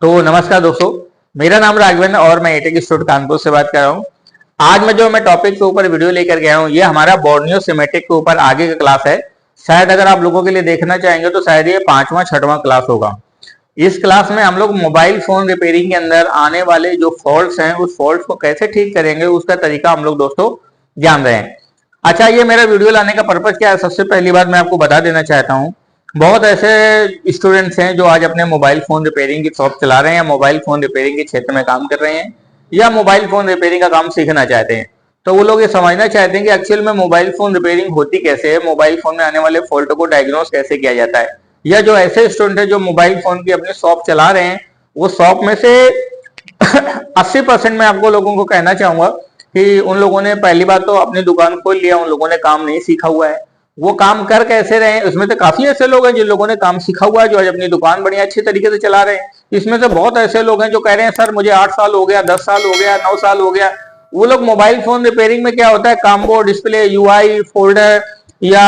तो नमस्कार दोस्तों, मेरा नाम राघवेंद्र और मैं एटेक इंस्टीट्यूट कानपुर से बात कर रहा हूँ। आज मैं टॉपिक के ऊपर वीडियो लेकर गया हूँ, ये हमारा बोर्नियो सिमेटिक के ऊपर आगे का क्लास है। शायद अगर आप लोगों के लिए देखना चाहेंगे तो शायद ये 5वां 6वां क्लास होगा। इस क्लास में हम लोग मोबाइल फोन रिपेयरिंग के अंदर आने वाले जो फॉल्ट्स हैं उस फॉल्ट्स को कैसे ठीक करेंगे उसका तरीका हम लोग दोस्तों जान रहे हैं। अच्छा, ये मेरा वीडियो लाने का पर्पज क्या है, सबसे पहली बात मैं आपको बता देना चाहता हूँ। बहुत ऐसे स्टूडेंट्स हैं जो आज अपने मोबाइल फोन रिपेयरिंग की शॉप चला रहे हैं या मोबाइल फोन रिपेयरिंग के क्षेत्र में काम कर रहे हैं या मोबाइल फोन रिपेयरिंग का काम सीखना चाहते हैं। तो वो लोग ये समझना चाहते हैं कि एक्चुअल में मोबाइल फोन रिपेयरिंग होती कैसे है, मोबाइल फोन में आने वाले फॉल्ट को डायग्नोस कैसे किया जाता है। या जो ऐसे स्टूडेंट है जो मोबाइल फोन की अपनी शॉप चला रहे हैं, वो शॉप में से 80% में आपको लोगों को कहना चाहूंगा कि उन लोगों ने पहली बात तो अपनी दुकान खोल लिया, उन लोगों ने काम नहीं सीखा हुआ है। वो काम कर कैसे रहे हैं, उसमें तो काफी ऐसे लोग हैं जिन लोगों ने काम सीखा हुआ है, जो आज अपनी दुकान बढ़िया अच्छी तरीके से चला रहे हैं। इसमें से बहुत ऐसे लोग हैं जो कह रहे हैं सर मुझे 8 साल हो गया, 10 साल हो गया, 9 साल हो गया। वो लोग मोबाइल फोन रिपेयरिंग में क्या होता है, कॉम्बो, डिस्प्ले, यूआई, फोल्डर या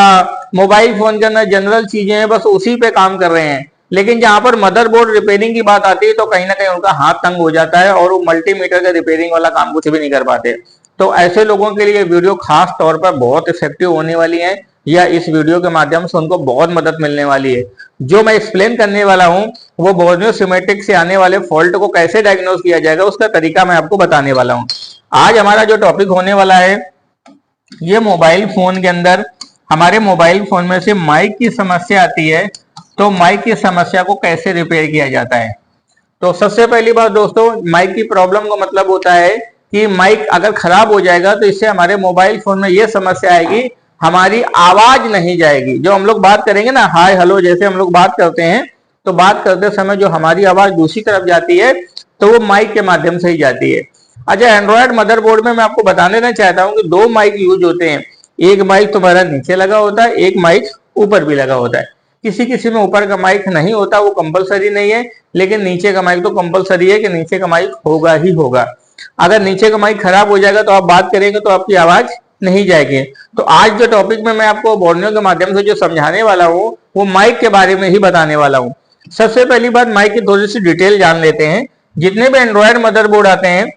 मोबाइल फोन के अंदर जनरल चीजें हैं, बस उसी पे काम कर रहे हैं। लेकिन जहां पर मदरबोर्ड रिपेयरिंग की बात आती है तो कहीं ना कहीं उनका हाथ तंग हो जाता है और वो मल्टीमीटर का रिपेयरिंग वाला काम कुछ भी नहीं कर पाते। तो ऐसे लोगों के लिए वीडियो खास तौर पर बहुत इफेक्टिव होने वाली है, या इस वीडियो के माध्यम से उनको बहुत मदद मिलने वाली है। जो मैं एक्सप्लेन करने वाला हूं वो बोर्नियो सिमेटिक से आने वाले फॉल्ट को कैसे डायग्नोस किया जाएगा उसका तरीका मैं आपको बताने वाला हूं। आज हमारा जो टॉपिक होने वाला है, ये मोबाइल फोन के अंदर हमारे मोबाइल फोन में से माइक की समस्या आती है, तो माइक की समस्या को कैसे रिपेयर किया जाता है। तो सबसे पहली बात दोस्तों, माइक की प्रॉब्लम का मतलब होता है कि माइक अगर खराब हो जाएगा तो इससे हमारे मोबाइल फोन में यह समस्या आएगी, हमारी आवाज नहीं जाएगी। जो हम लोग बात करेंगे ना, हाय हेलो जैसे हम लोग बात करते हैं, तो बात करते समय जो हमारी आवाज दूसरी तरफ जाती है तो वो माइक के माध्यम से ही जाती है। अच्छा, एंड्रॉयड मदरबोर्ड में मैं आपको बताने देना चाहता हूँ कि 2 माइक यूज होते हैं। एक माइक तुम्हारा नीचे लगा होता है, एक माइक ऊपर भी लगा होता है। किसी किसी में ऊपर का माइक नहीं होता, वो कंपलसरी नहीं है, लेकिन नीचे का माइक तो कंपलसरी है कि नीचे का माइक होगा ही होगा। अगर नीचे का माइक खराब हो जाएगा तो आप बात करेंगे तो आपकी आवाज नहीं जाएगी। तो आज जो टॉपिक में मैं आपको बोर्नियो के माध्यम से जो समझाने वाला हूँ वो माइक के बारे में ही बताने वाला हूँ। सबसे पहली बात, माइक की थोड़ी सी डिटेल जान लेते हैं। जितने भी एंड्रॉयड मदरबोर्ड आते हैं,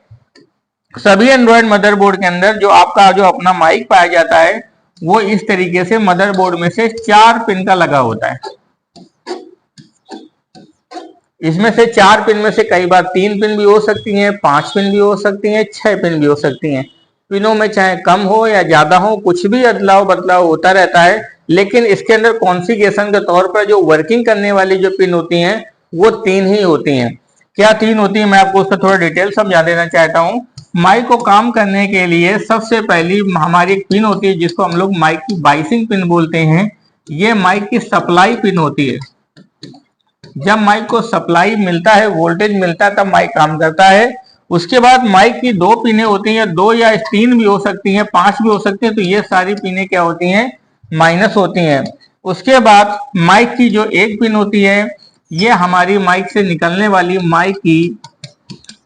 सभी एंड्रॉयड मदरबोर्ड के अंदर जो आपका जो अपना माइक पाया जाता है वो इस तरीके से मदरबोर्ड में से 4 पिन का लगा होता है। इसमें से 4 पिन में से कई बार 3 पिन भी हो सकती हैं, 5 पिन भी हो सकती हैं, 6 पिन भी हो सकती हैं। पिनों में चाहे कम हो या ज्यादा हो, कुछ भी अदलाव बदलाव होता रहता है, लेकिन इसके अंदर कॉन्फ़िगरेशन के तौर पर जो वर्किंग करने वाली जो पिन होती हैं वो 3 ही होती हैं। क्या 3 होती है, मैं आपको उसका थोड़ा डिटेल समझा देना चाहता हूँ। माइक को काम करने के लिए सबसे पहली हमारी एक पिन होती है जिसको हम लोग माइक की बाइसिंग पिन बोलते हैं। ये माइक की सप्लाई पिन होती है। जब माइक को सप्लाई मिलता है, वोल्टेज मिलता है, तब माइक काम करता है। उसके बाद माइक की 2 पिनें होती हैं, 2 या 3 भी हो सकती हैं, 5 भी हो सकती हैं। तो ये सारी पिनें क्या होती हैं, माइनस होती हैं। उसके बाद माइक की जो एक पिन होती है, ये हमारी माइक से निकलने वाली माइक की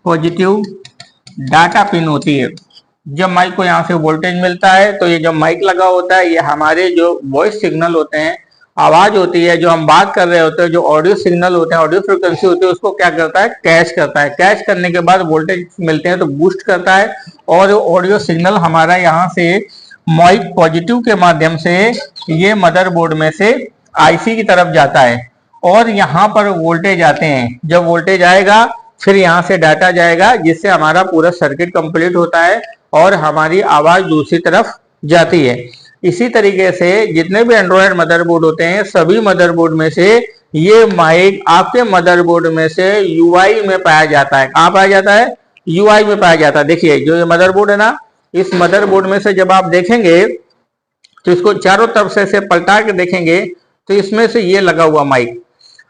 पॉजिटिव डाटा पिन होती है। जब माइक को यहाँ से वोल्टेज मिलता है तो ये जो माइक लगा होता है ये हमारे जो वॉइस सिग्नल होते हैं, आवाज होती है, जो हम बात कर रहे होते हैं, जो ऑडियो सिग्नल होते हैं, ऑडियो फ्रिक्वेंसी होती है, उसको क्या करता है, कैच करता है। कैच करने के बाद वोल्टेज मिलते हैं तो बूस्ट करता है, और ऑडियो सिग्नल हमारा यहाँ से माइक पॉजिटिव के माध्यम से ये मदरबोर्ड में से आईसी की तरफ जाता है और यहाँ पर वोल्टेज आते हैं। जब वोल्टेज आएगा फिर यहाँ से डाटा जाएगा, जिससे हमारा पूरा सर्किट कंप्लीट होता है और हमारी आवाज दूसरी तरफ जाती है। इसी तरीके से जितने भी एंड्रॉयड मदरबोर्ड होते हैं, सभी मदरबोर्ड में से ये माइक आपके मदरबोर्ड में से यूआई में पाया जाता है। कहाँ पाया जाता है, यूआई में पाया जाता है। देखिए जो ये मदरबोर्ड है ना, इस मदरबोर्ड में से जब आप देखेंगे तो इसको चारों तरफ से ऐसे पलटा के देखेंगे तो इसमें से ये लगा हुआ माइक।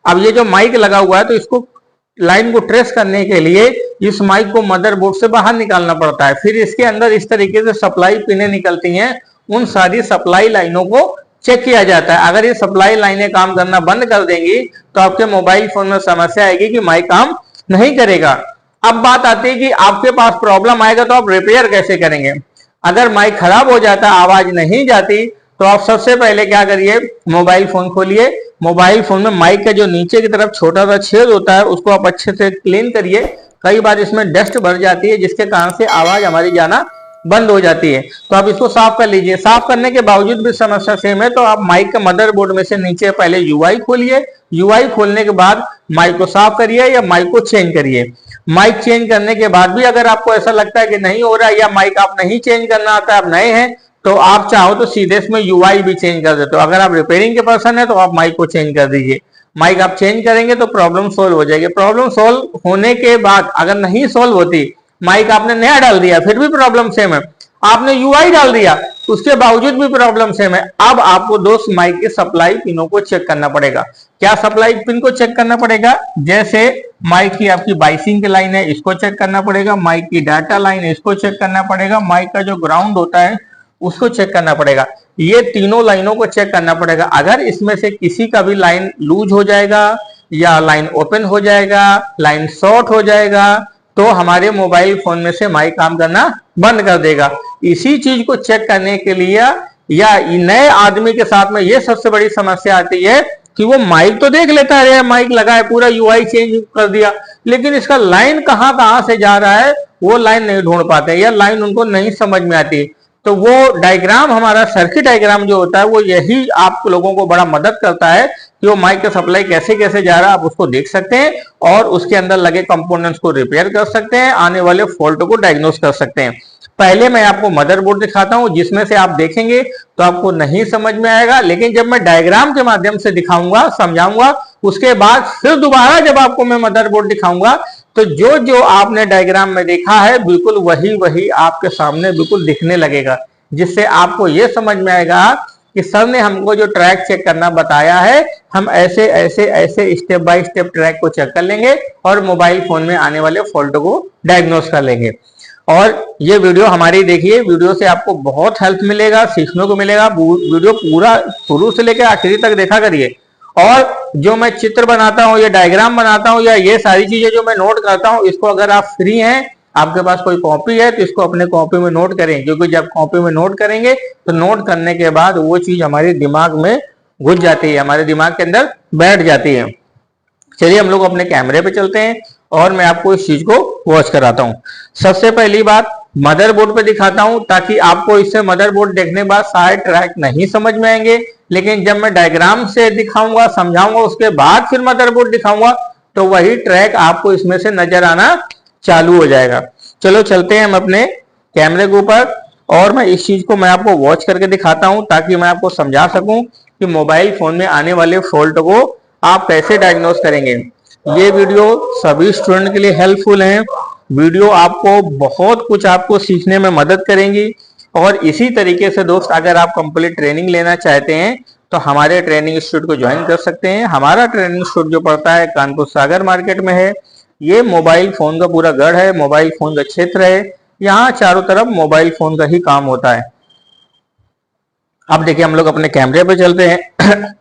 अब ये जो माइक लगा हुआ है तो इसको लाइन को ट्रेस करने के लिए इस माइक को मदरबोर्ड से बाहर निकालना पड़ता है। फिर इसके अंदर इस तरीके से सप्लाई पिनें निकलती हैं, उन सारी सप्लाई लाइनों को चेक किया जाता है। अगर ये सप्लाई लाइनें काम करना बंद कर देंगी तो आपके मोबाइल फोन में समस्या आएगी कि माइक काम नहीं करेगा। अब बात आती है कि आपके पास प्रॉब्लम आएगा तो आप रिपेयर कैसे करेंगे। अगर माइक खराब हो जाता, आवाज नहीं जाती, तो आप सबसे पहले क्या करिए, मोबाइल फोन खोलिए। मोबाइल फोन में माइक का जो नीचे की तरफ छोटा सा छेद होता है उसको आप अच्छे से क्लीन करिए। कई बार इसमें डस्ट भर जाती है जिसके कारण से आवाज हमारी जाना बंद हो जाती है। तो आप इसको साफ कर लीजिए। साफ करने के बावजूद भी समस्या सेम है तो आप माइक के मदरबोर्ड में से नीचे पहले यूआई खोलिए। यूआई खोलने के बाद माइक को साफ करिए या माइक को चेंज करिए। माइक चेंज करने के बाद भी अगर आपको ऐसा लगता है कि नहीं हो रहा है या माइक आप नहीं चेंज करना आता है, आप नए हैं, तो आप चाहो तो सीधे इसमें यूआई भी चेंज कर देते हो। अगर आप रिपेयरिंग के पर्सन है तो आप माइक को चेंज कर दीजिए। माइक आप चेंज करेंगे तो प्रॉब्लम सोल्व हो जाएगी। प्रॉब्लम सोल्व होने के बाद अगर नहीं सोल्व होती, माइक आपने नया डाल दिया फिर भी प्रॉब्लम सेम है, आपने यूआई डाल दिया उसके बावजूद भी प्रॉब्लम सेम है, अब आपको दोस्त माइक के सप्लाई पिनों को चेक करना पड़ेगा। क्या सप्लाई पिन को चेक करना पड़ेगा? जैसे माइक की आपकी बाइसिंग की लाइन है इसको चेक करना पड़ेगा, माइक की डाटा लाइन है इसको चेक करना पड़ेगा, माइक का जो ग्राउंड होता है उसको चेक करना पड़ेगा। ये तीनों लाइनों को चेक करना पड़ेगा। अगर इसमें से किसी का भी लाइन लूज हो जाएगा या लाइन ओपन हो जाएगा, लाइन शॉर्ट हो जाएगा, तो हमारे मोबाइल फोन में से माइक काम करना बंद कर देगा। इसी चीज को चेक करने के लिए या नए आदमी के साथ में ये सबसे बड़ी समस्या आती है कि वो माइक तो देख लेता है, माइक लगा है, पूरा यूआई चेंज कर दिया, लेकिन इसका लाइन कहां से जा रहा है वो लाइन नहीं ढूंढ पाते या लाइन उनको नहीं समझ में आती। तो वो डायग्राम, हमारा सर्किट डायग्राम जो होता है वो यही आप लोगों को बड़ा मदद करता है कि वो माइक का सप्लाई कैसे कैसे जा रहा है आप उसको देख सकते हैं और उसके अंदर लगे कंपोनेंट्स को रिपेयर कर सकते हैं, आने वाले फॉल्ट को डायग्नोस कर सकते हैं। पहले मैं आपको मदरबोर्ड दिखाता हूं जिसमें से आप देखेंगे तो आपको नहीं समझ में आएगा, लेकिन जब मैं डायग्राम के माध्यम से दिखाऊंगा, समझाऊंगा, उसके बाद फिर दोबारा जब आपको मैं मदरबोर्ड दिखाऊंगा तो जो जो आपने डायग्राम में देखा है बिल्कुल वही वही आपके सामने बिल्कुल दिखने लगेगा, जिससे आपको यह समझ में आएगा कि सर ने हमको जो ट्रैक चेक करना बताया है हम ऐसे ऐसे ऐसे स्टेप बाय स्टेप ट्रैक को चेक कर लेंगे और मोबाइल फोन में आने वाले फॉल्ट को डायग्नोस कर लेंगे। और ये वीडियो हमारी देखिए, वीडियो से आपको बहुत हेल्प मिलेगा, सीखने को मिलेगा। वीडियो पूरा शुरू से लेकर आखिरी तक देखा करिए। और जो मैं चित्र बनाता हूँ या डायग्राम बनाता हूँ या ये सारी चीजें जो मैं नोट करता हूँ, इसको अगर आप फ्री हैं, आपके पास कोई कॉपी है तो इसको अपने कॉपी में नोट करें, क्योंकि जब कॉपी में नोट करेंगे तो नोट करने के बाद वो चीज हमारे दिमाग में घुस जाती है, हमारे दिमाग के अंदर बैठ जाती है। चलिए हम लोग अपने कैमरे पे चलते हैं और मैं आपको इस चीज को वॉच कराता हूं। सबसे पहली बात मदरबोर्ड पे दिखाता हूं ताकि आपको इससे मदरबोर्ड देखने के बाद सारे ट्रैक नहीं समझ में आएंगे, लेकिन जब मैं डायग्राम से दिखाऊंगा, समझाऊंगा, उसके बाद फिर मदरबोर्ड दिखाऊंगा तो वही ट्रैक आपको इसमें से नजर आना चालू हो जाएगा। चलो चलते हैं हम अपने कैमरे के ऊपर और मैं इस चीज को मैं आपको वॉच करके दिखाता हूं ताकि मैं आपको समझा सकूं कि मोबाइल फोन में आने वाले फॉल्ट को आप कैसे डायग्नोस करेंगे। ये वीडियो सभी स्टूडेंट के लिए हेल्पफुल है। वीडियो आपको बहुत कुछ आपको सीखने में मदद करेंगी और इसी तरीके से दोस्त अगर आप कंप्लीट ट्रेनिंग लेना चाहते हैं तो हमारे ट्रेनिंग इंस्टीट्यूट को ज्वाइन कर सकते हैं। हमारा ट्रेनिंग इंस्टीट्यूट जो पड़ता है कानपुर सागर मार्केट में है। ये मोबाइल फोन का पूरा गढ़ है, मोबाइल फोन का क्षेत्र है, यहाँ चारों तरफ मोबाइल फोन का ही काम होता है। अब देखिए हम लोग अपने कैमरे पे चलते हैं।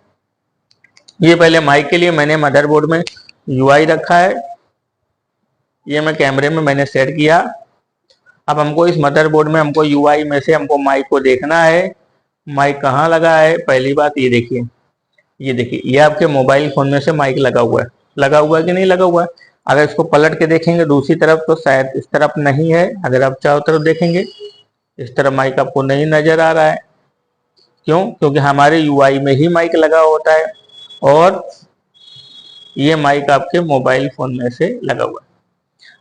ये पहले माइक के लिए मैंने मदरबोर्ड में यूआई रखा है, ये मैं कैमरे में मैंने सेट किया। अब हमको इस मदरबोर्ड में हमको यूआई में से हमको माइक को देखना है, माइक कहाँ लगा है। पहली बात ये देखिए, ये देखिए, ये आपके मोबाइल फोन में से माइक लगा हुआ है, लगा हुआ है कि नहीं लगा हुआ है। अगर इसको पलट के देखेंगे दूसरी तरफ तो शायद इस तरफ नहीं है, अगर आप चारों तरफ देखेंगे इस तरफ माइक आपको नहीं नजर आ रहा है। क्यों? क्योंकि हमारे यूआई में ही माइक लगा होता है और ये माइक आपके मोबाइल फोन में से लगा हुआ है।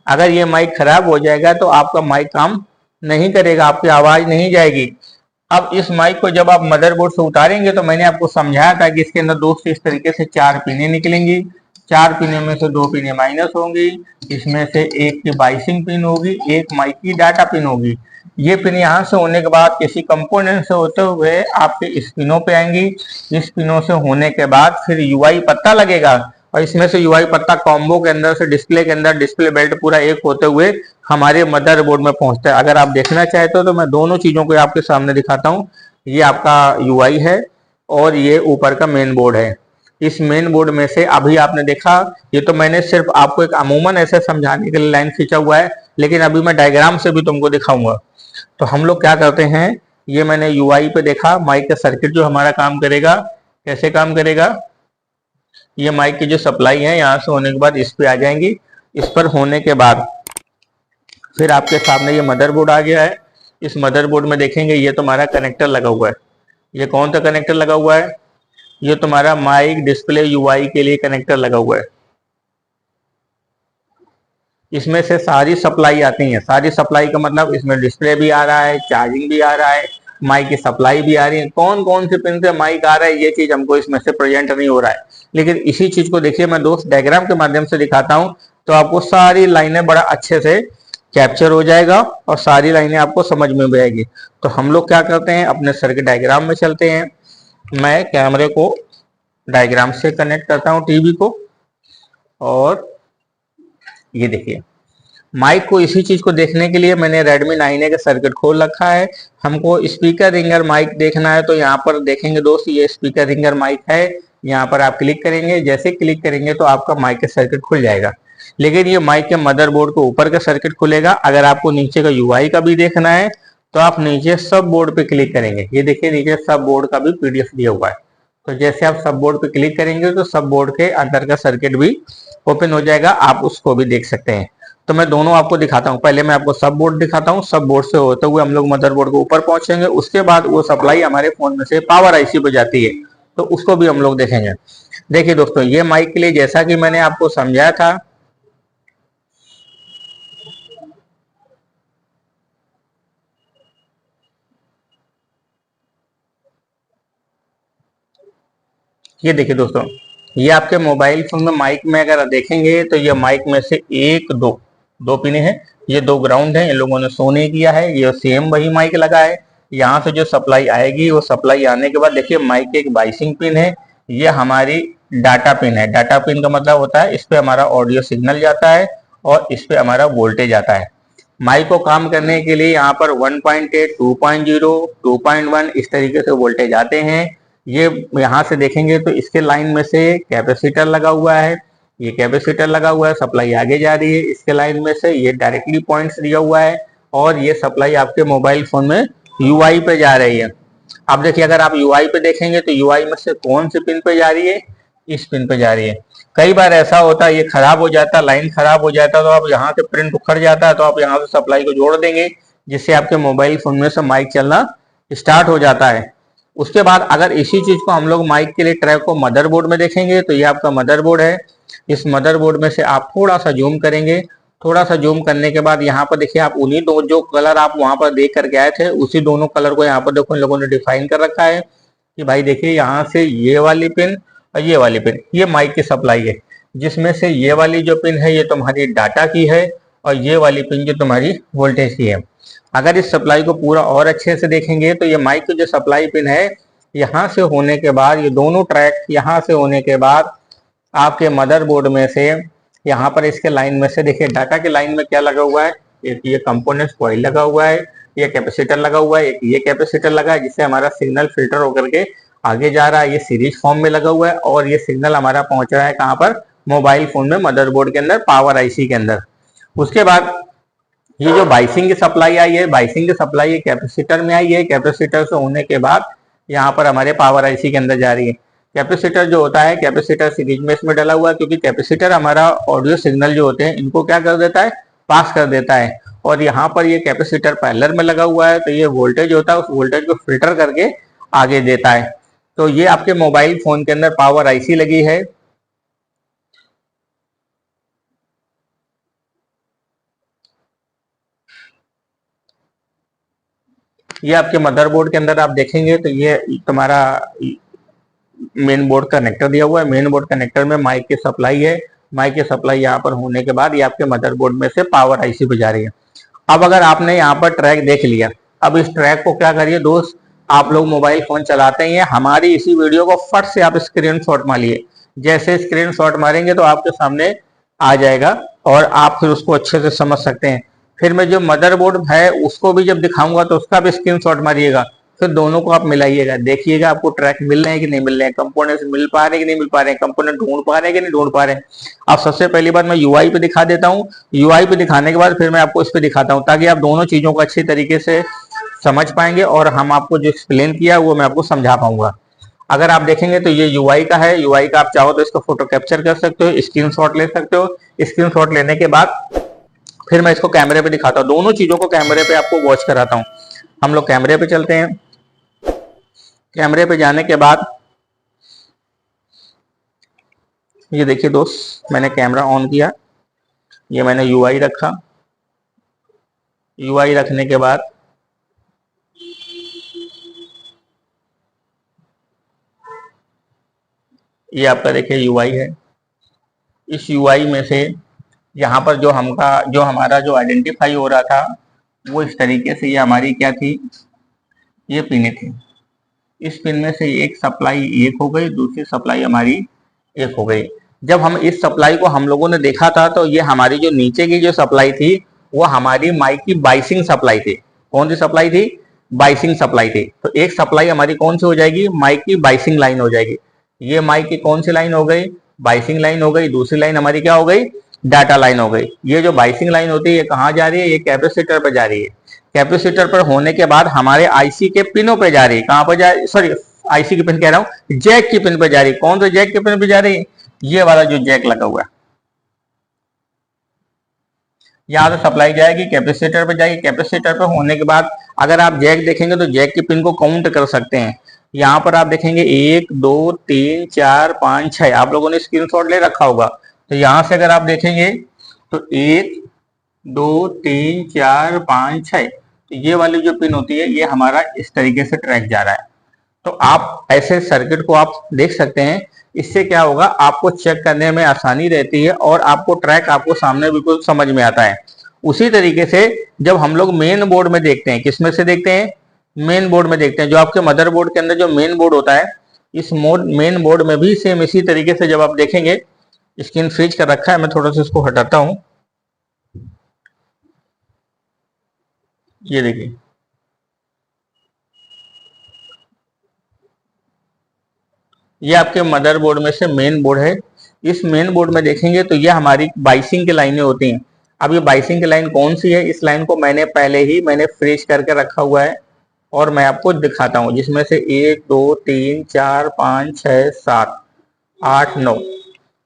अगर ये माइक खराब हो जाएगा तो आपका माइक काम नहीं करेगा, आपकी आवाज नहीं जाएगी। अब इस माइक को जब आप मदरबोर्ड से उतारेंगे तो मैंने आपको समझाया था कि इसके अंदर दोस्त इस तरीके से 4 पिनें निकलेंगी। 4 पिनों में से 2 पिनें माइनस होंगी, इसमें से एक की बाइसिंग पिन होगी, एक माइक की डाटा पिन होगी। ये पिन यहाँ से होने के बाद किसी कंपोनेंट से होते हुए आपके इस पिनों पे आएंगी। इस पिनों से होने के बाद फिर यूआई पत्ता लगेगा और इसमें से यूआई पत्ता कॉम्बो के अंदर से डिस्प्ले के अंदर डिस्प्ले बेल्ट पूरा एक होते हुए हमारे मदरबोर्ड में पहुंचता है। अगर आप देखना चाहते हो तो मैं दोनों चीजों को आपके सामने दिखाता हूँ। ये आपका यूआई है और ये ऊपर का मेन बोर्ड है। इस मेन बोर्ड में से अभी आपने देखा, ये तो मैंने सिर्फ आपको एक अमूमन ऐसे समझाने के लिए लाइन खींचा हुआ है, लेकिन अभी मैं डायग्राम से भी तुमको दिखाऊंगा। तो हम लोग क्या करते हैं, ये मैंने यूआई पे देखा माइक का सर्किट जो हमारा काम करेगा, कैसे काम करेगा। ये माइक की जो सप्लाई है यहाँ से होने के बाद इस पे आ जाएंगी। इस पर होने के बाद फिर आपके सामने ये मदरबोर्ड आ गया है। इस मदरबोर्ड में देखेंगे ये तुम्हारा कनेक्टर लगा हुआ है। ये कौन सा कनेक्टर लगा हुआ है? ये तुम्हारा माइक डिस्प्ले यूआई के लिए कनेक्टर लगा हुआ है। इसमें से सारी सप्लाई आती है। सारी सप्लाई का मतलब इसमें डिस्प्ले भी आ रहा है, चार्जिंग भी आ रहा है, माइक की सप्लाई भी आ रही है। कौन कौन से पिन से माइक आ रहा है ये चीज हमको इसमें से प्रेजेंट नहीं हो रहा है, लेकिन इसी चीज को देखिए मैं दोस्त डायग्राम के माध्यम से दिखाता हूं तो आपको सारी लाइनें बड़ा अच्छे से कैप्चर हो जाएगा और सारी लाइनें आपको समझ में भी आएगी। तो हम लोग क्या करते हैं, अपने सर्किट डायग्राम में चलते हैं। मैं कैमरे को डायग्राम से कनेक्ट करता हूं टीवी को, और ये देखिए माइक को, इसी चीज को देखने के लिए मैंने Redmi 9A का सर्किट खोल रखा है। हमको स्पीकर रिंगर माइक देखना है तो यहाँ पर देखेंगे दोस्त, ये स्पीकर रिंगर माइक है। यहाँ पर आप क्लिक करेंगे, जैसे क्लिक करेंगे तो आपका माइक का सर्किट खुल जाएगा। लेकिन ये माइक के मदरबोर्ड के ऊपर का सर्किट खुलेगा। अगर आपको नीचे का यूआई का भी देखना है तो आप नीचे सब बोर्ड पे क्लिक करेंगे। ये देखिए नीचे सब बोर्ड का भी पीडीएफ दिया हुआ है। तो जैसे आप सब बोर्ड पे क्लिक करेंगे तो सब बोर्ड के अंदर का सर्किट भी ओपन हो जाएगा, आप उसको भी देख सकते हैं। तो मैं दोनों आपको दिखाता हूँ। पहले मैं आपको सब बोर्ड दिखाता हूँ। सब बोर्ड से होते हुए हम लोग मदरबोर्ड के ऊपर पहुंचेंगे। उसके बाद वो सप्लाई हमारे फोन में से पावर आईसी पे जाती है, तो उसको भी हम लोग देखेंगे। देखिए दोस्तों, ये माइक के लिए जैसा कि मैंने आपको समझाया था, ये देखिए दोस्तों, ये आपके मोबाइल फोन में माइक में अगर देखेंगे तो ये माइक में से एक दो पिने हैं। ये दो ग्राउंड है, इन लोगों ने सोने किया है। ये सेम वही माइक लगा है। यहाँ से जो सप्लाई आएगी, वो सप्लाई आने के बाद देखिए माइक के एक बाइसिंग पिन है। ये हमारी डाटा पिन है। डाटा पिन का मतलब होता है इस पे हमारा ऑडियो सिग्नल जाता है और इस पे हमारा वोल्टेज आता है। माइक को काम करने के लिए यहाँ पर 1.8, 2.0, 2.1 इस तरीके से वोल्टेज आते हैं। ये यहाँ से देखेंगे तो इसके लाइन में से कैपेसिटर लगा हुआ है। ये कैपेसिटर लगा हुआ है, सप्लाई आगे जा रही है। इसके लाइन में से ये डायरेक्टली पॉइंट्स दिया हुआ है और ये सप्लाई आपके मोबाइल फोन में यूआई पे जा रही है। अब देखिए, अगर आप यूआई पे देखेंगे तो यूआई में से कौन से पिन पे जा रही है? इस पिन पे जा रही है। कई बार ऐसा होता है ये खराब हो जाता है, लाइन खराब हो जाता है, तो आप यहाँ से प्रिंट उखड़ जाता है तो आप यहाँ से सप्लाई को जोड़ देंगे, जिससे आपके मोबाइल फोन में से माइक चलना स्टार्ट हो जाता है। उसके बाद अगर इसी चीज को हम लोग माइक के लिए ट्रैक को मदरबोर्ड में देखेंगे तो ये आपका मदरबोर्ड है। इस मदरबोर्ड में से आप थोड़ा सा जूम करेंगे। थोड़ा सा जूम करने के बाद यहाँ पर देखिए, आप उन्हीं दो जो कलर आप वहां पर देख करके आए थे, उसी दोनों कलर को यहाँ पर देखो इन लोगों ने डिफाइन कर रखा है कि भाई देखिए यहाँ से ये वाली पिन और ये वाली पिन, ये माइक की सप्लाई है। जिसमें से ये वाली जो पिन है ये तुम्हारी डाटा की है और ये वाली पिन जो तुम्हारी वोल्टेज की है। अगर इस सप्लाई को पूरा और अच्छे से देखेंगे तो ये माइक की जो सप्लाई पिन है, यहाँ से होने के बाद ये दोनों ट्रैक यहाँ से होने के बाद आपके मदरबोर्ड में से यहाँ पर इसके लाइन में से देखिए डाटा के लाइन में क्या लगा हुआ है, एक ये कंपोनेंट्स कॉइल लगा हुआ है, ये कैपेसिटर लगा हुआ है, एक ये कैपेसिटर लगा है जिससे हमारा सिग्नल फिल्टर होकर के आगे जा रहा है। ये सीरीज फॉर्म में लगा हुआ है और ये सिग्नल हमारा पहुंच रहा है कहाँ पर? मोबाइल फोन में मदरबोर्ड के अंदर, पावर आईसी के अंदर। उसके बाद ये जो बाइसिंग की सप्लाई आई है, बाइसिंग की सप्लाई ये कैपेसिटर में आई है। कैपेसिटर से होने के बाद यहाँ पर हमारे पावर आईसी के अंदर जा रही है। कैपेसिटर जो होता है, कैपेसिटर सीरीज में इसमें डला हुआ है, क्योंकि कैपेसिटर हमारा ऑडियो सिग्नल जो होते हैं इनको क्या कर देता है? पास कर देता है। और यहाँ पर ये कैपेसिटर पैरेलल में लगा हुआ है, तो ये वोल्टेज होता है, उस वोल्टेज को फिल्टर करके आगे देता है। तो ये आपके मोबाइल फोन के अंदर पावर आईसी लगी है। ये आपके मदरबोर्ड के अंदर आप देखेंगे तो ये तुम्हारा मेन बोर्ड कनेक्टर दिया हुआ है। मेन बोर्ड कनेक्टर में माइक की सप्लाई है। माइक की सप्लाई यहाँ पर होने के बाद ये आपके मदरबोर्ड में से पावर आईसी पे जा रही है। अब अगर आपने यहाँ पर ट्रैक देख लिया, अब इस ट्रैक को क्या करिए दोस्त, आप लोग मोबाइल फोन चलाते ही हैं, हमारी इसी वीडियो को फट से आप स्क्रीनशॉट मारिए। जैसे स्क्रीनशॉट मारेंगे तो आपके सामने आ जाएगा और आप फिर उसको अच्छे से समझ सकते हैं। फिर मैं जो मदरबोर्ड है उसको भी जब दिखाऊंगा तो उसका भी स्क्रीनशॉट मारिएगा, फिर दोनों को आप मिलाइएगा, देखिएगा आपको ट्रैक मिल रहे हैं कि नहीं मिल रहे हैं, कंपोनेंट्स मिल पा रहे हैं कि नहीं मिल पा रहे हैं, कंपोनेंट ढूंढ पा रहे हैं कि नहीं ढूंढ पा रहे हैं। अब सबसे पहली बार मैं यूआई पे दिखा देता हूँ। यूआई पे दिखाने के बाद फिर मैं आपको इस पे दिखाता हूँ, ताकि आप दोनों चीजों को अच्छी तरीके से समझ पाएंगे और हम आपको जो एक्सप्लेन किया वो मैं आपको समझा पाऊंगा। अगर आप देखेंगे तो ये यूआई का है, यूआई का आप चाहो तो इसको फोटो कैप्चर कर सकते हो, स्क्रीनशॉट ले सकते हो। स्क्रीनशॉट लेने के बाद फिर मैं इसको कैमरे पे दिखाता हूँ, दोनों चीजों को कैमरे पे आपको वॉच कराता हूँ। हम लोग कैमरे पे चलते हैं। कैमरे पे जाने के बाद ये देखिए दोस्त, मैंने कैमरा ऑन किया, ये मैंने यूआई रखा। यूआई रखने के बाद ये आपका देखिए यूआई है। इस यूआई में से यहाँ पर जो हमारा जो आइडेंटिफाई हो रहा था वो इस तरीके से, ये हमारी क्या थी, ये पिने थी। इस पिन में से एक सप्लाई एक हो गई, दूसरी सप्लाई हमारी एक हो गई। जब हम इस सप्लाई को हम लोगों ने देखा था तो ये हमारी जो नीचे की जो सप्लाई थी वो हमारी माइक की बाइसिंग सप्लाई थी। कौन सी सप्लाई थी? बाइसिंग सप्लाई थी। तो एक सप्लाई हमारी कौन सी हो जाएगी? माइक की बाइसिंग लाइन हो जाएगी। ये माइक की कौन सी लाइन हो गई? बाइसिंग लाइन हो गई। दूसरी लाइन हमारी क्या हो गई? डाटा लाइन हो गई। ये जो बाइसिंग लाइन होती है ये कहाँ जा रही है? ये कैपेसिटर पर जा रही है। कैपेसिटर पर होने के बाद हमारे आईसी के पिनों पे जा रही है। कहां पर जा रही? सॉरी, आईसी की पिन कह रहा हूं, जैक की पिन पे जा रही है। कौन सा जैक की पिन पे जा रही है? ये वाला जो जैक लगा हुआ है, यहां से सप्लाई जाएगी, कैपेसिटर पे जाएगी। कैपेसिटर पे होने के बाद अगर आप जैक देखेंगे तो जैक की पिन को काउंट कर सकते हैं। यहाँ पर आप देखेंगे 1 2 3 4 5 6, आप लोगों ने स्क्रीनशॉट ले रखा होगा। तो यहां से अगर आप देखेंगे तो 1 2 3 4 5 6, तो ये वाली जो पिन होती है ये हमारा इस तरीके से ट्रैक जा रहा है। तो आप ऐसे सर्किट को आप देख सकते हैं। इससे क्या होगा, आपको चेक करने में आसानी रहती है और आपको ट्रैक आपको सामने बिल्कुल समझ में आता है। उसी तरीके से जब हम लोग मेन बोर्ड में देखते हैं, किसमें से देखते हैं? मेन बोर्ड में देखते हैं। जो आपके मदर बोर्ड के अंदर जो मेन बोर्ड होता है, इस मेन बोर्ड में भी सेम इसी तरीके से जब आप देखेंगे, स्क्रीन फ्रीज कर रखा है, मैं थोड़ा सा इसको हटाता हूं। ये देखिए, ये आपके मदरबोर्ड में से मेन बोर्ड है। इस मेन बोर्ड में देखेंगे तो ये हमारी बाइसिंग की लाइनें होती हैं। अब ये बाइसिंग की लाइन कौन सी है? इस लाइन को मैंने फ्रीज करके रखा हुआ है और मैं आपको दिखाता हूँ, जिसमें से 1 2 3 4 5 6 7 8 9।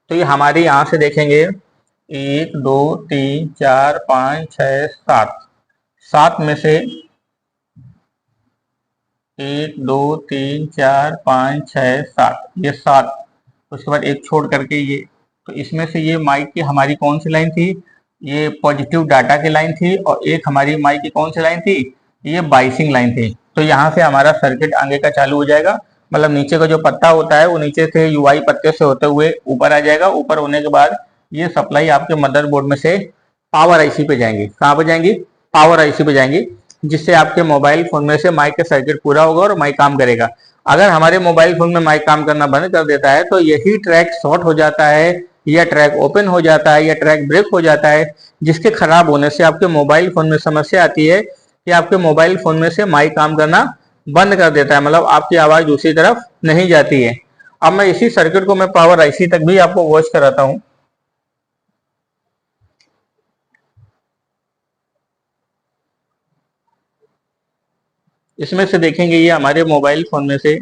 तो ये हमारी यहाँ से देखेंगे 1 2 3 4 5 6 7, 7 में से 1 2 3 4 5 6 7, ये 7। उसके बाद एक छोड़ करके ये, तो इसमें से ये माइक की हमारी कौन सी लाइन थी? ये पॉजिटिव डाटा की लाइन थी। और एक हमारी माइक की कौन सी लाइन थी? ये बाइसिंग लाइन थी। तो यहाँ से हमारा सर्किट आगे का चालू हो जाएगा। मतलब नीचे का जो पत्ता होता है वो नीचे से यूआई पत्ते से होते हुए ऊपर आ जाएगा। ऊपर होने के बाद ये सप्लाई आपके मदरबोर्ड में से पावर आईसी पे जाएंगी। कहाँ पे जाएंगी? पावर आईसी पे जाएंगी, जिससे आपके मोबाइल फोन में से माइक का सर्किट पूरा होगा और माइक काम करेगा। अगर हमारे मोबाइल फोन में माइक काम करना बंद कर देता है तो यही ट्रैक शॉर्ट हो जाता है, या ट्रैक ओपन हो जाता है, या ट्रैक ब्रेक हो जाता है, जिसके खराब होने से आपके मोबाइल फोन में समस्या आती है कि आपके मोबाइल फोन में से माइक काम करना बंद कर देता है। मतलब आपकी आवाज दूसरी तरफ नहीं जाती है। अब मैं इसी सर्किट को मैं पावर आईसी तक भी आपको वॉच कराता हूँ। इसमें से देखेंगे ये हमारे मोबाइल फोन में से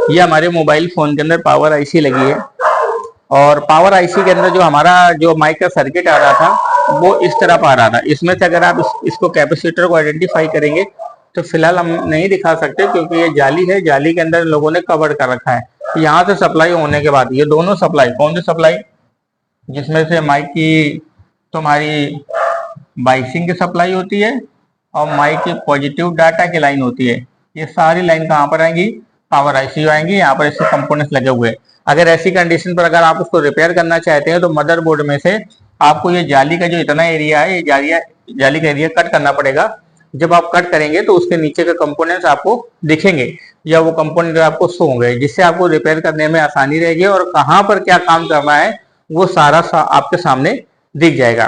ये हमारे मोबाइल फोन के अंदर पावर आईसी लगी है। और पावर आईसी के अंदर जो हमारा जो माइक का सर्किट आ रहा था वो इस तरफ आ रहा था। इसमें से अगर आप इसको कैपेसिटर को आइडेंटिफाई करेंगे तो फिलहाल हम नहीं दिखा सकते क्योंकि ये जाली है, जाली के अंदर लोगों ने कवर कर रखा है। यहाँ से सप्लाई होने के बाद ये दोनों सप्लाई, कौन सी सप्लाई? जिसमें से माइक की तुम्हारी बाइसिंग की सप्लाई होती है और माइक की पॉजिटिव डाटा की लाइन होती है। ये सारी लाइन कहाँ पर आएंगी? पावर आईसी आएंगी। यहाँ पर इसके कंपोनेंट्स लगे हुए हैं। अगर ऐसी कंडीशन पर अगर आप उसको रिपेयर करना चाहते हैं तो मदरबोर्ड में से आपको ये जाली का जो इतना एरिया है, ये जाली का एरिया कट करना पड़ेगा। जब आप कट करेंगे तो उसके नीचे के कंपोनेंट्स आपको दिखेंगे या वो कंपोनेंट आपको शो होंगे, जिससे आपको रिपेयर करने में आसानी रहेगी और कहाँ पर क्या काम करना है वो सारा आपके सामने दिख जाएगा।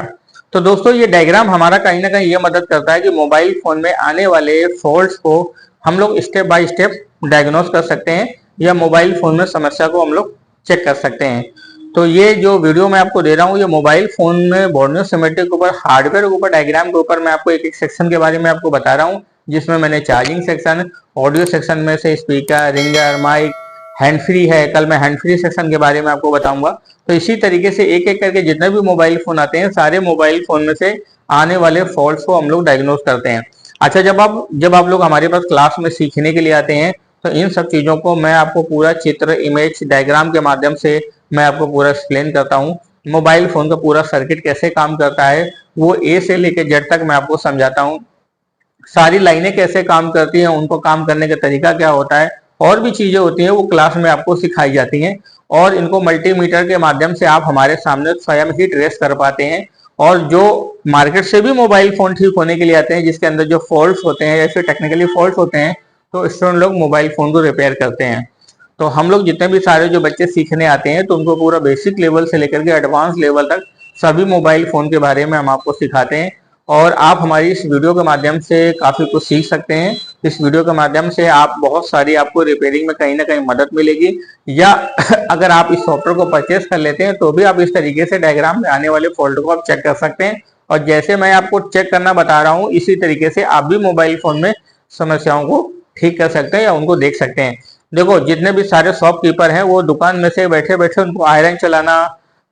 तो दोस्तों ये डायग्राम हमारा कहीं ना कहीं ये मदद करता है कि मोबाइल फोन में आने वाले फॉल्ट्स को हम लोग स्टेप बाय स्टेप डायग्नोस कर सकते हैं। या मोबाइल फोन में समस्या को हम लोग चेक कर सकते हैं। तो ये जो वीडियो मैं आपको दे रहा हूँ, ये मोबाइल फोन में बोर्नियो सिमेट्रिक के ऊपर, हार्डवेयर के ऊपर, डायग्राम के ऊपर मैं आपको एक एक सेक्शन के बारे में आपको बता रहा हूँ, जिसमें मैंने चार्जिंग सेक्शन, ऑडियो सेक्शन में से speaker, ringer, mic, hand free है, कल मैं हैंड फ्री सेक्शन के बारे में आपको बताऊंगा। तो इसी तरीके से एक एक करके जितने भी मोबाइल फोन आते हैं, सारे मोबाइल फोन में से आने वाले फॉल्ट्स को हम लोग डायग्नोज करते हैं। अच्छा, जब आप लोग हमारे पास क्लास में सीखने के लिए आते हैं, तो इन सब चीजों को मैं आपको पूरा चित्र, इमेज, डायग्राम के माध्यम से मैं आपको पूरा एक्सप्लेन करता हूँ। मोबाइल फोन का पूरा सर्किट कैसे काम करता है वो ए से लेकर जेड तक मैं आपको समझाता हूँ। सारी लाइनें कैसे काम करती हैं, उनको काम करने का तरीका क्या होता है, और भी चीजें होती हैं वो क्लास में आपको सिखाई जाती हैं। और इनको मल्टीमीटर के माध्यम से आप हमारे सामने स्वयं ही ट्रेस कर पाते हैं। और जो मार्केट से भी मोबाइल फोन ठीक होने के लिए आते हैं, जिसके अंदर जो फॉल्ट्स होते हैं, ऐसे टेक्निकली फॉल्ट्स होते हैं, तो स्टूडेंट लोग मोबाइल फोन को रिपेयर करते हैं। तो हम लोग जितने भी सारे जो बच्चे सीखने आते हैं, तो उनको पूरा बेसिक लेवल से लेकर के एडवांस लेवल तक सभी मोबाइल फोन के बारे में हम आपको सिखाते हैं। और आप हमारी इस वीडियो के माध्यम से काफी कुछ सीख सकते हैं। इस वीडियो के माध्यम से आप बहुत सारी आपको रिपेयरिंग में कहीं ना कहीं मदद मिलेगी, या अगर आप इस सॉफ्टवेयर को परचेस कर लेते हैं तो भी आप इस तरीके से डायग्राम में आने वाले फॉल्ट को आप चेक कर सकते हैं। और जैसे मैं आपको चेक करना बता रहा हूँ, इसी तरीके से आप भी मोबाइल फोन में समस्याओं को ठीक कर सकते हैं या उनको देख सकते हैं। देखो, जितने भी सारे शॉपकीपर हैं वो दुकान में से बैठे बैठे उनको आयरन चलाना,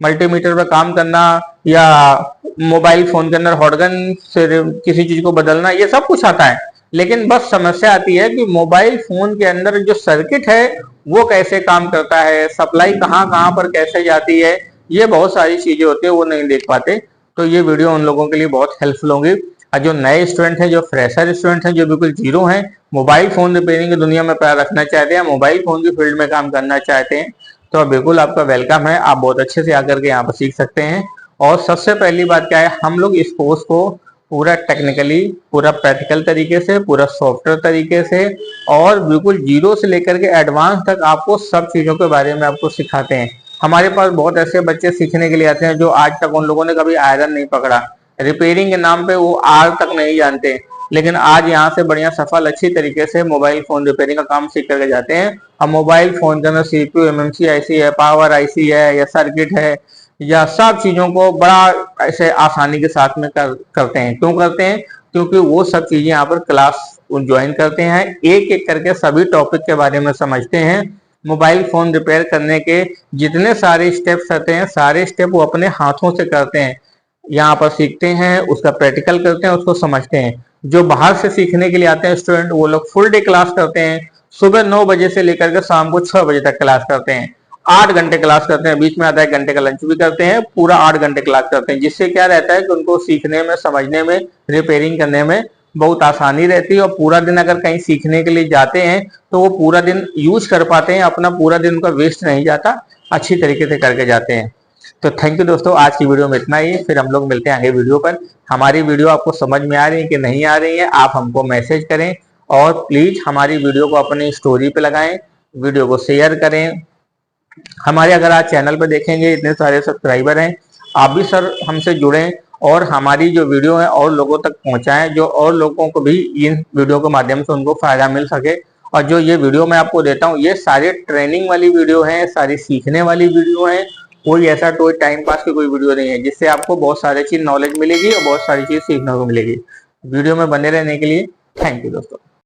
मल्टीमीटर पर काम करना, या मोबाइल फोन के अंदर हॉटगन से किसी चीज को बदलना, ये सब कुछ आता है। लेकिन बस समस्या आती है कि मोबाइल फोन के अंदर जो सर्किट है वो कैसे काम करता है, सप्लाई कहाँ कहाँ पर कैसे जाती है, ये बहुत सारी चीजें होती है, वो नहीं देख पाते। तो ये वीडियो उन लोगों के लिए बहुत हेल्पफुल होंगी। और जो नए स्टूडेंट हैं, जो फ्रेशर स्टूडेंट हैं, जो बिल्कुल जीरो हैं, मोबाइल फोन रिपेयरिंग की दुनिया में पैर रखना चाहते हैं, मोबाइल फोन की फील्ड में काम करना चाहते हैं, तो बिल्कुल आपका वेलकम है। आप बहुत अच्छे से आकर के यहाँ पर सीख सकते हैं। और सबसे पहली बात क्या है, हम लोग इस कोर्स को पूरा टेक्निकली, पूरा प्रैक्टिकल तरीके से, पूरा सॉफ्टवेयर तरीके से, और बिल्कुल जीरो से लेकर के एडवांस तक आपको सब चीजों के बारे में आपको सिखाते हैं। हमारे पास बहुत ऐसे बच्चे सीखने के लिए आते हैं जो आज तक उन लोगों ने कभी आयरन नहीं पकड़ा, रिपेयरिंग के नाम पे वो आर तक नहीं जानते, लेकिन आज यहाँ से बढ़िया सफल अच्छी तरीके से मोबाइल फोन रिपेयरिंग का काम सीख करके जाते हैं। अब मोबाइल फोन के अंदर सीपीयू, एमएमसी आईसी है, पावर आईसी है, या सर्किट है, या सब चीजों को बड़ा ऐसे आसानी के साथ में करते हैं। क्यों करते हैं? क्योंकि वो सब चीजें यहाँ पर क्लास ज्वाइन करते हैं, एक एक करके सभी टॉपिक के बारे में समझते हैं। मोबाइल फोन रिपेयर करने के जितने सारे स्टेप्स आते हैं, सारे स्टेप वो अपने हाथों से करते हैं, यहाँ पर सीखते हैं, उसका प्रैक्टिकल करते हैं, उसको समझते हैं। जो बाहर से सीखने के लिए आते हैं स्टूडेंट, वो लोग फुल डे क्लास करते हैं, सुबह 9 बजे से लेकर के शाम को 6 बजे तक क्लास करते हैं, 8 घंटे क्लास करते हैं, बीच में आधा 1 घंटे का लंच भी करते हैं, पूरा 8 घंटे क्लास करते हैं। जिससे क्या रहता है कि उनको सीखने में, समझने में, रिपेयरिंग करने में बहुत आसानी रहती है। और पूरा दिन अगर कहीं सीखने के लिए जाते हैं तो वो पूरा दिन यूज कर पाते हैं, अपना पूरा दिन उनका वेस्ट नहीं जाता, अच्छी तरीके से करके जाते हैं। तो थैंक यू दोस्तों, आज की वीडियो में इतना ही। फिर हम लोग मिलते हैं आगे वीडियो पर। हमारी वीडियो आपको समझ में आ रही है कि नहीं आ रही है, आप हमको मैसेज करें, और प्लीज हमारी वीडियो को अपनी स्टोरी पे लगाएं, वीडियो को शेयर करें। हमारे अगर आज चैनल पे देखेंगे, इतने सारे सब्सक्राइबर हैं, आप भी सर हमसे जुड़ें और हमारी जो वीडियो है और लोगों तक पहुंचाएं, जो और लोगों को भी इन वीडियो के माध्यम से उनको फायदा मिल सके। और जो ये वीडियो मैं आपको देता हूँ, ये सारे ट्रेनिंग वाली वीडियो है, सारी सीखने वाली वीडियो है, कोई ऐसा कोई टाइम पास की कोई वीडियो नहीं है, जिससे आपको बहुत सारी चीज नॉलेज मिलेगी और बहुत सारी चीज सीखने को मिलेगी। वीडियो में बने रहने के लिए थैंक यू दोस्तों।